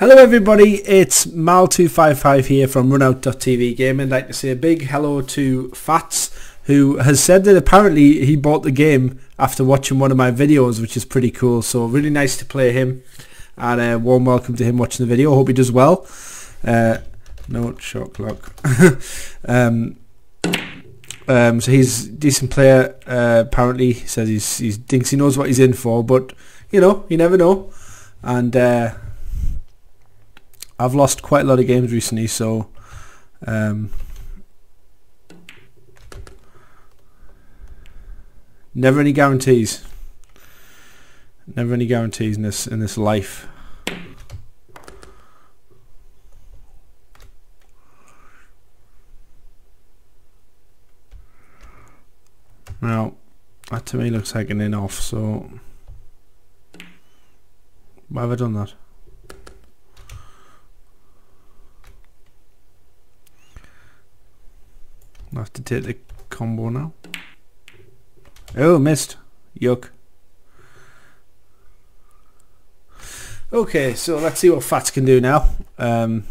Hello everybody, it's Mal255 here from runout.tv gaming. I'd like to say a big hello to Fats, who has said that apparently he bought the game after watching one of my videos, which is pretty cool. So really nice to play him, and a warm welcome to him watching the video. Hope he does well. No shot clock. So he's a decent player. Apparently he says he thinks he knows what he's in for, but you know, you never know. And I've lost quite a lot of games recently, so never any guarantees. Never any guarantees in this life. Now, that to me looks like an in off, so why have I done that? I have to take the combo now. Oh, missed. Yuck. Okay, so let's see what Fats can do now. The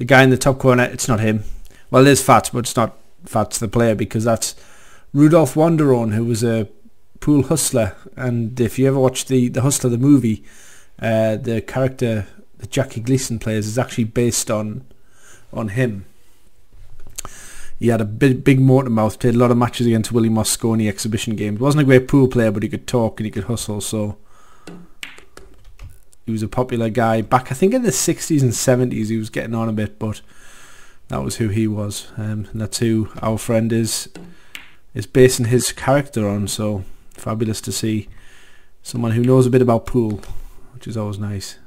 guy in the top corner, it's not him. Well, it is Fats, but it's not Fats the player, because that's Rudolph Wanderone, who was a pool hustler. And if you ever watched the Hustler, the movie, the character that Jackie Gleason plays is actually based on him. He had a big motor mouth, played a lot of matches against Willie Mosconi exhibition games. Wasn't a great pool player, but he could talk and he could hustle, so he was a popular guy. Back, I think, in the 60s and 70s, he was getting on a bit, but that was who he was. And that's who our friend is basing his character on, so fabulous to see someone who knows a bit about pool, which is always nice.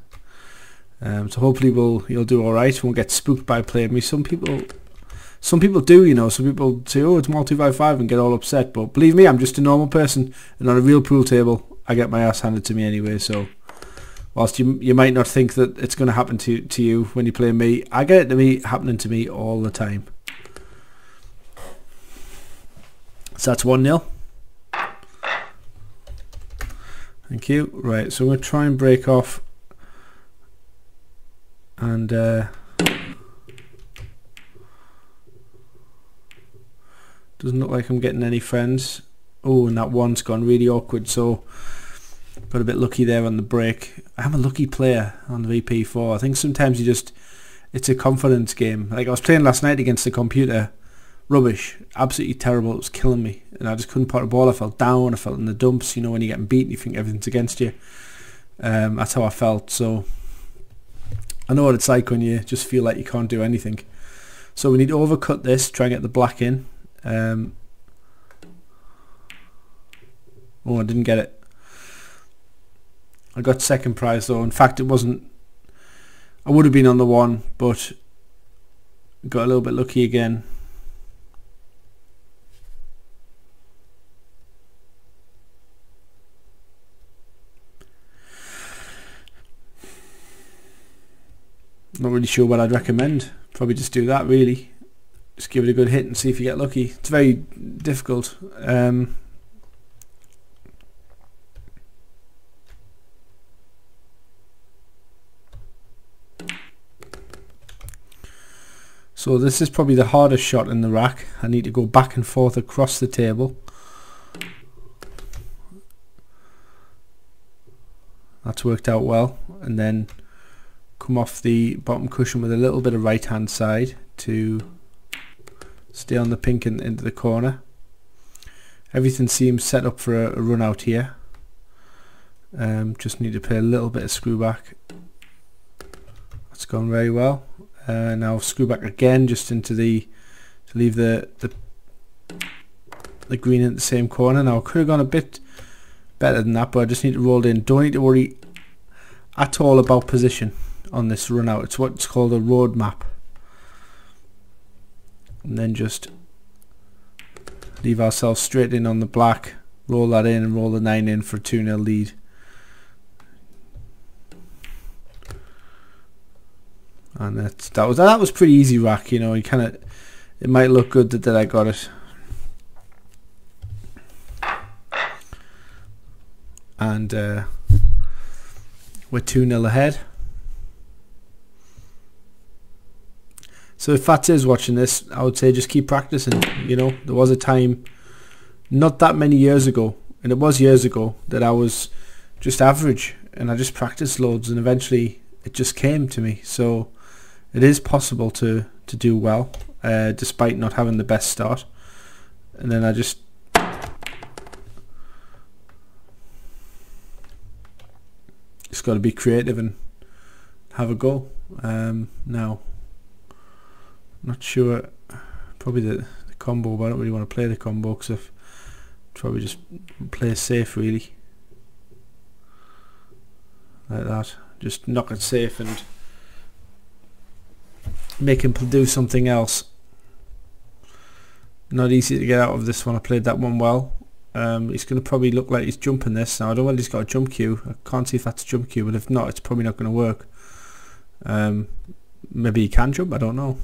So hopefully he'll do alright, won't get spooked by playing me. Some people do, you know. Some people say, oh, it's Mal255 and get all upset. But believe me, I'm just a normal person. And on a real pool table, I get my ass handed to me anyway. So whilst you might not think that it's going to happen to you when you play me, I get it happening to me all the time. So that's 1-0. Thank you. Right, so I'm going to try and break off. And doesn't look like I'm getting any friends. Oh, and that one's gone really awkward, so got a bit lucky there on the break. I'm a lucky player on the VP4. I think sometimes it's a confidence game. Like I was playing last night against the computer. Rubbish. Absolutely terrible. It was killing me. And I just couldn't pot a ball. I felt down. I felt in the dumps. You know, when you're getting beaten, you think everything's against you. That's how I felt. So I know what it's like when you just feel like you can't do anything. So we need to overcut this, try and get the black in. Oh, I didn't get it. I got second prize though. In fact, it wasn't. I would have been on the one, but got a little bit lucky again. Not really sure what I'd recommend. Probably just do that, really. Just give it a good hit and see if you get lucky. It's very difficult. So this is probably the hardest shot in the rack. I need to go back and forth across the table. That's worked out well. And then come off the bottom cushion with a little bit of right hand side to stay on the pink and into the corner. Everything seems set up for a run out here. Just need to play a little bit of screw back. That's gone very well. Now screw back again, just into to leave the green in the same corner. Now I could have gone a bit better than that, but I just need to roll it in. Don't need to worry at all about position on this run out. It's what's called a road map. And then just leave ourselves straight in on the black, roll that in and roll the 9 in for a 2-0 lead. And that was pretty easy rack, you know. It might look good that I got it. And we're 2-0 ahead. So if Fats is watching this, I would say just keep practicing. You know, there was a time not that many years ago, and it was years ago, that I was just average and I just practiced loads, and eventually it just came to me. So it is possible to do well despite not having the best start. And then I just got to be creative and have a go. Now, not sure, probably the combo, but I don't really want to play the combo because I've probably just play safe really, like that. Just knock it safe and make him do something else. Not easy to get out of this one. I played that one well. He's going to probably look like he's jumping this. Now I don't know whether he's got a jump cue. I can't see if that's a jump cue, but if not, it's probably not going to work. Maybe he can jump, I don't know.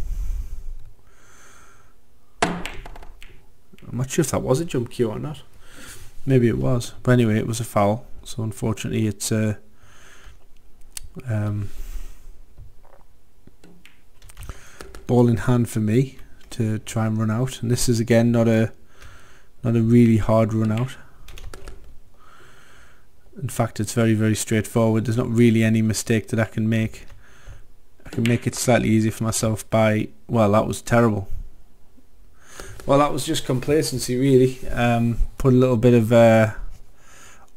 I'm not sure if that was a jump cue or not. Maybe it was, but anyway, it was a foul. So unfortunately, it's ball in hand for me to try and run out. And this is again not a really hard run out. In fact, it's very, very straightforward. There's not really any mistake that I can make. I can make it slightly easier for myself by, well, that was terrible. Well, that was just complacency really. Put a little bit of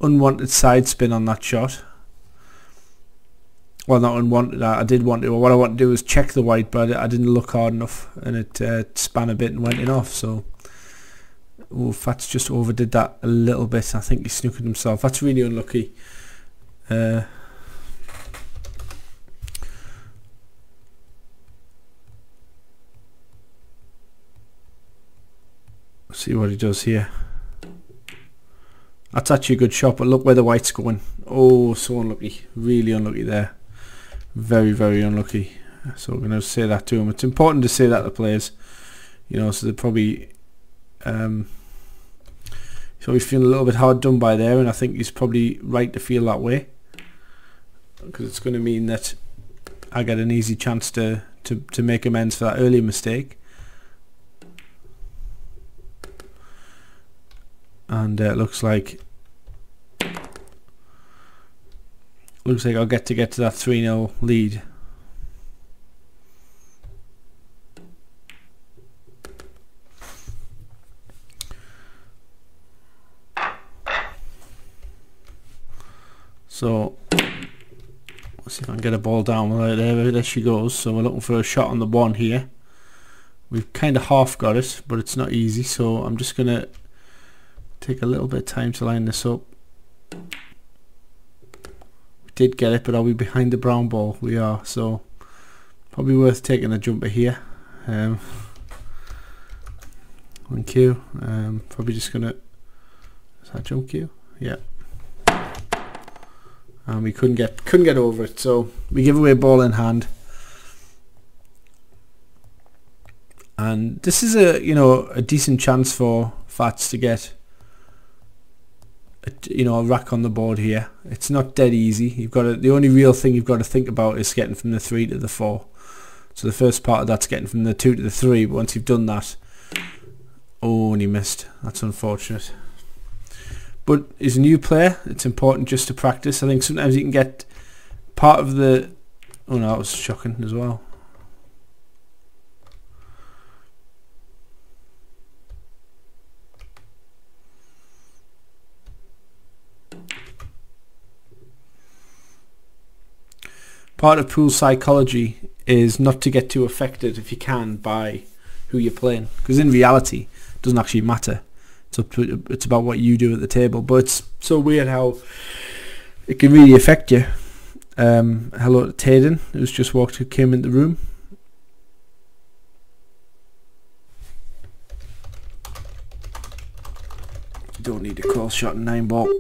unwanted side spin on that shot. Well, not unwanted, I did want to. What I want to do is check the white, but I didn't look hard enough, and it span a bit and went in off. So, Fats just overdid that a little bit. I think he snookered himself. That's really unlucky. See what he does here. That's actually a good shot, but look where the white's going. Oh, so unlucky. Really unlucky there. Very, very unlucky. So we're going to say that to him. It's important to say that to players, you know, so they're probably he's probably feeling a little bit hard done by there, and I think he's probably right to feel that way, because it's going to mean that I get an easy chance to make amends for that earlier mistake. And it looks like I'll get to that 3-0 lead. So let's see if I can get a ball down. Well, there she goes. So we're looking for a shot on the one here. We've kind of half got it, but it's not easy. So I'm just gonna take a little bit of time to line this up. We did get it, but are we behind the brown ball? We are, so probably worth taking a jumper here. Thank you. Probably just gonna, is that jump cue? Yeah. And we couldn't get over it, so we give away ball in hand. And this is a decent chance for Fats to get a rack on the board here. It's not dead easy. The only real thing you've got to think about is getting from the 3 to the 4. So the first part of that's getting from the 2 to the 3, but once you've done that, oh, and he missed. That's unfortunate. But as a new player, it's important just to practice. I think sometimes you can get part of the, oh no, that was shocking as well. Part of pool psychology is not to get too affected, if you can, by who you're playing, because in reality it doesn't actually matter. It's about what you do at the table. But it's so weird how it can really affect you. Hello to Tayden, who's just came in the room. Don't need a cross shot and 9 ball.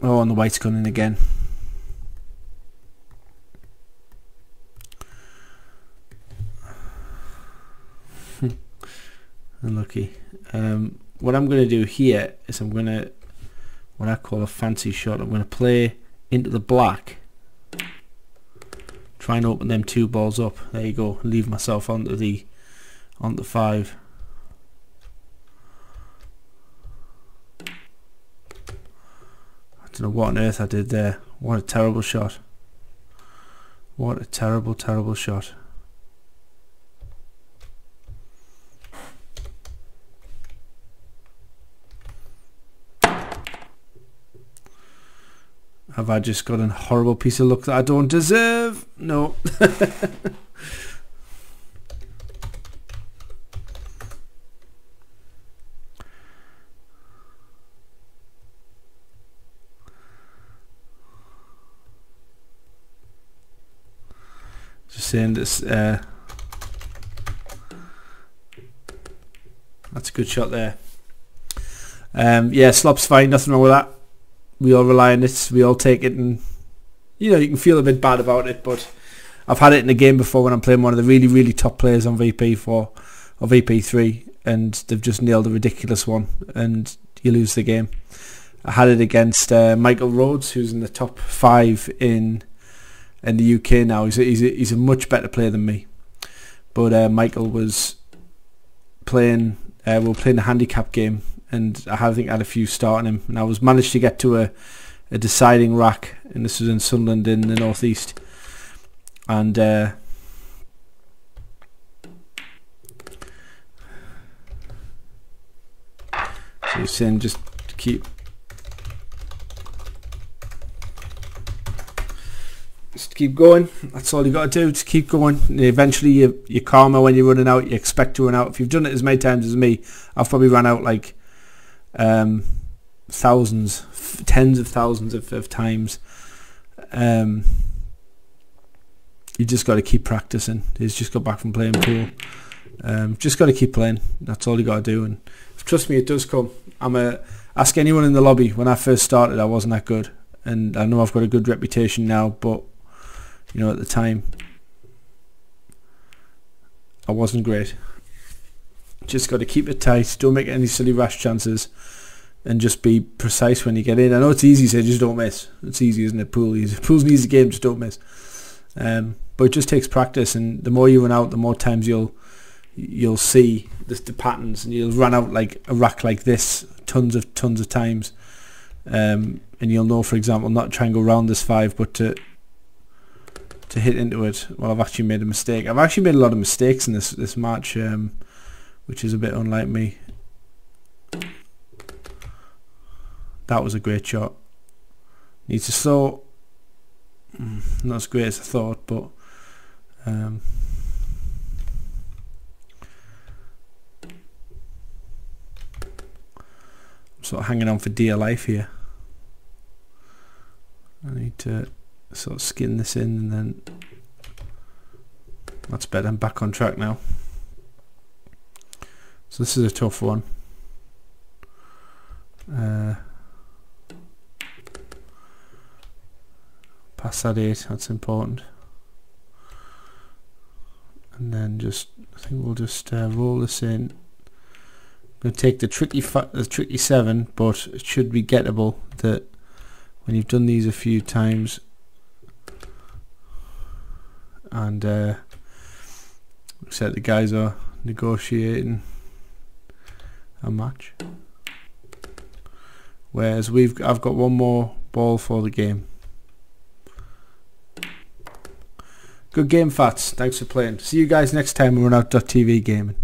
Oh, and the white's gone in again. Unlucky. What I'm going to do here is I'm going to, what I call a fancy shot, I'm going to play into the black, try and open them 2 balls up. There you go. Leave myself onto the 5. I don't know what on earth I did there. What a terrible shot. What a terrible, terrible shot. Have I just got a horrible piece of luck that I don't deserve? No. Just saying this. That's a good shot there. Yeah, slop's fine. Nothing wrong with that. We all rely on it, we all take it, and you know, you can feel a bit bad about it, but I've had it in a game before when I'm playing one of the really, really top players on VP4 or VP3, and they've just nailed a ridiculous one and you lose the game. I had it against Michael Rhodes, who's in the top 5 in the UK now. He's a much better player than me, but Michael was playing, we were playing a handicap game, and I think I had a few starting him, and I was managed to get to a deciding rack, and this was in Sunderland in the northeast, and so he's saying just keep going. That's all you got to do. Just keep going. And eventually you're calmer when you're running out. You expect to run out. If you've done it as many times as me, I've probably run out like thousands, tens of thousands of times. You just got to keep practicing. He's just got back from playing pool. Just got to keep playing. That's all you got to do. And trust me, it does come. Ask anyone in the lobby. When I first started, I wasn't that good, and I know I've got a good reputation now, but you know, at the time I wasn't great. Just got to keep it tight, don't make any silly rash chances, and just be precise when you get in. I know it's easy to say just don't miss. It's easy, isn't it? Pool's an easy game, just don't miss. But it just takes practice, and the more you run out, the more times you'll see the patterns, and you'll run out like a rack like this tons of times, and you'll know, for example, not try and go round this 5, but to hit into it. Well, I've actually made a mistake. I've actually made a lot of mistakes in this match, which is a bit unlike me. That was a great shot. Needs to slow. Not as great as I thought, but I'm sort of hanging on for dear life here. I need to sort of skin this in, and then that's better. I'm back on track now. So this is a tough one. Past that 8, that's important. And then just, I think we'll just roll this in. I'm going to take the tricky 7, but it should be gettable. That when you've done these a few times, and looks like the guys are negotiating a match, whereas I've got one more ball for the game. Good game, Fats. Thanks for playing. See you guys next time we run out.tv gaming.